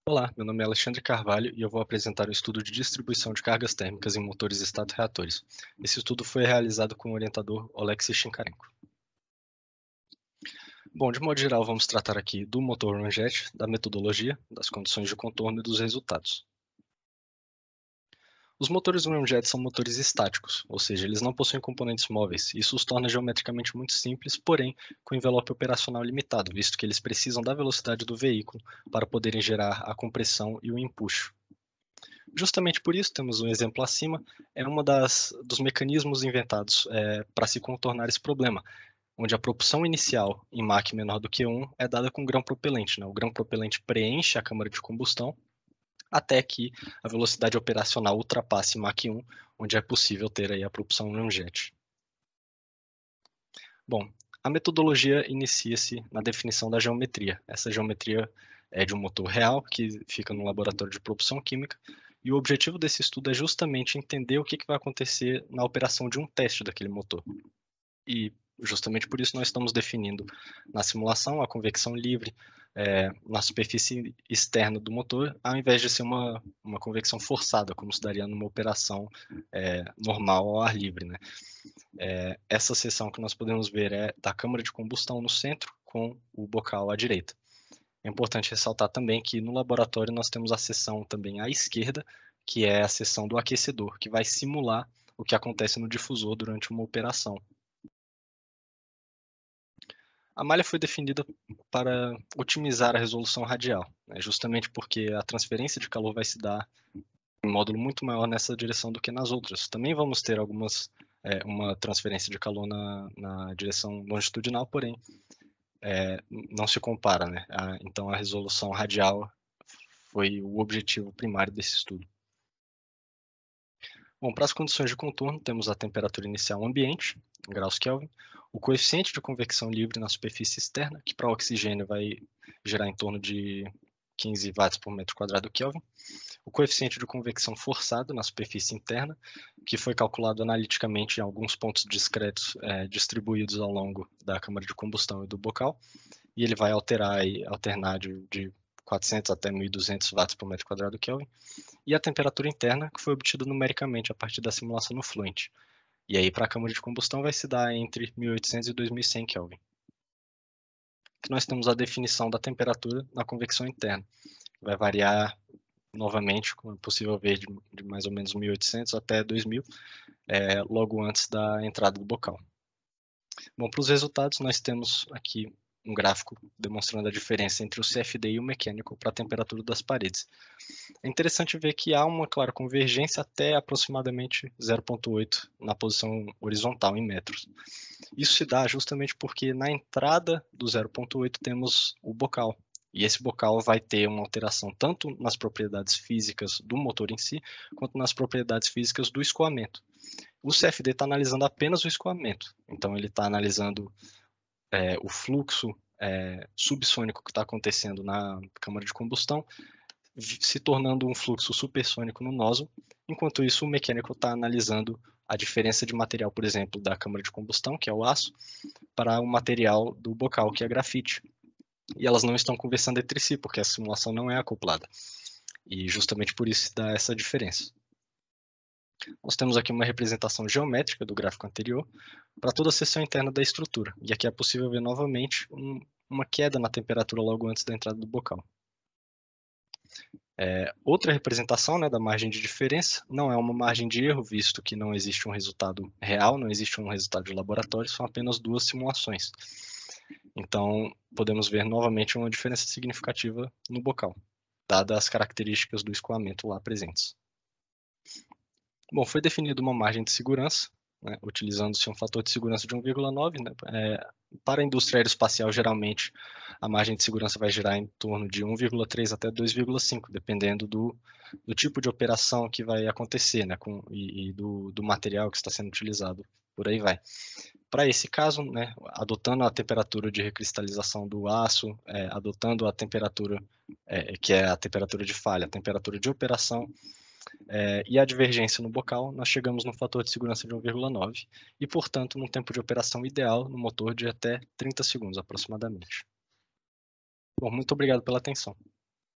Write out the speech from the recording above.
Olá, meu nome é Alexandre Carvalho e eu vou apresentar o estudo de distribuição de cargas térmicas em motores estato-reatores. Esse estudo foi realizado com o orientador Oleksiy Shinkarenko. Bom, de modo geral, vamos tratar aqui do motor ramjet, da metodologia, das condições de contorno e dos resultados. Os motores ramjet são motores estáticos, ou seja, eles não possuem componentes móveis. Isso os torna geometricamente muito simples, porém com envelope operacional limitado, visto que eles precisam da velocidade do veículo para poderem gerar a compressão e o empuxo. Justamente por isso, temos um exemplo acima, é uma dos mecanismos inventados para se contornar esse problema, onde a propulsão inicial em Mach menor do que 1 é dada com grão propelente. Né? O grão propelente preenche a câmara de combustão até que a velocidade operacional ultrapasse Mach 1, onde é possível ter aí a propulsão ramjet. Bom, a metodologia inicia-se na definição da geometria. Essa geometria é de um motor real que fica no laboratório de propulsão química, e o objetivo desse estudo é justamente entender o que vai acontecer na operação de um teste daquele motor. E justamente por isso nós estamos definindo na simulação a convecção livre na superfície externa do motor, ao invés de ser uma convecção forçada, como se daria numa operação normal ao ar livre. Né? Essa seção que nós podemos ver é da câmara de combustão no centro, com o bocal à direita. É importante ressaltar também que no laboratório nós temos a seção também à esquerda, que é a seção do aquecedor, que vai simular o que acontece no difusor durante uma operação. A malha foi definida para otimizar a resolução radial, né, justamente porque a transferência de calor vai se dar em módulo muito maior nessa direção do que nas outras. Também vamos ter uma transferência de calor na direção longitudinal, porém não se compara, né? Então a resolução radial foi o objetivo primário desse estudo. Bom, para as condições de contorno, temos a temperatura inicial ambiente, em graus Kelvin, o coeficiente de convecção livre na superfície externa, que para o oxigênio vai gerar em torno de 15 watts por metro quadrado Kelvin, o coeficiente de convecção forçado na superfície interna, que foi calculado analiticamente em alguns pontos discretos distribuídos ao longo da câmara de combustão e do bocal, e ele vai alternar de 400 até 1.200 watts por metro quadrado Kelvin, e a temperatura interna, que foi obtida numericamente a partir da simulação no Fluent. E aí, para a câmara de combustão, vai se dar entre 1.800 e 2.100 Kelvin. Aqui nós temos a definição da temperatura na convecção interna, que vai variar novamente, como é possível ver, de mais ou menos 1.800 até 2.000, logo antes da entrada do bocal. Bom, para os resultados, nós temos aqui um gráfico demonstrando a diferença entre o CFD e o mecânico para a temperatura das paredes. É interessante ver que há uma clara convergência até aproximadamente 0,8 na posição horizontal em metros. Isso se dá justamente porque na entrada do 0,8 temos o bocal, e esse bocal vai ter uma alteração tanto nas propriedades físicas do motor em si, quanto nas propriedades físicas do escoamento. O CFD está analisando apenas o escoamento, então ele está analisando o fluxo subsônico que está acontecendo na câmara de combustão, se tornando um fluxo supersônico no nozzle. Enquanto isso, o mecânico está analisando a diferença de material, por exemplo, da câmara de combustão, que é o aço, para o material do bocal, que é grafite. E elas não estão conversando entre si, porque a simulação não é acoplada. E justamente por isso se dá essa diferença. Nós temos aqui uma representação geométrica do gráfico anterior para toda a seção interna da estrutura. E aqui é possível ver novamente uma queda na temperatura logo antes da entrada do bocal. Outra representação, né, da margem de diferença não é uma margem de erro, visto que não existe um resultado real, não existe um resultado de laboratório, são apenas duas simulações. Então, podemos ver novamente uma diferença significativa no bocal, dadas as características do escoamento lá presentes. Bom, foi definida uma margem de segurança, né, utilizando-se um fator de segurança de 1,9. Né, para a indústria aeroespacial, geralmente, a margem de segurança vai girar em torno de 1,3 até 2,5, dependendo do tipo de operação que vai acontecer, né, e do material que está sendo utilizado, por aí vai. Para esse caso, né, adotando a temperatura de recristalização do aço, adotando a temperatura, que é a temperatura de falha, a temperatura de operação, e a divergência no bocal, nós chegamos no fator de segurança de 1,9 e, portanto, num tempo de operação ideal no motor de até 30 segundos aproximadamente. Bom, muito obrigado pela atenção.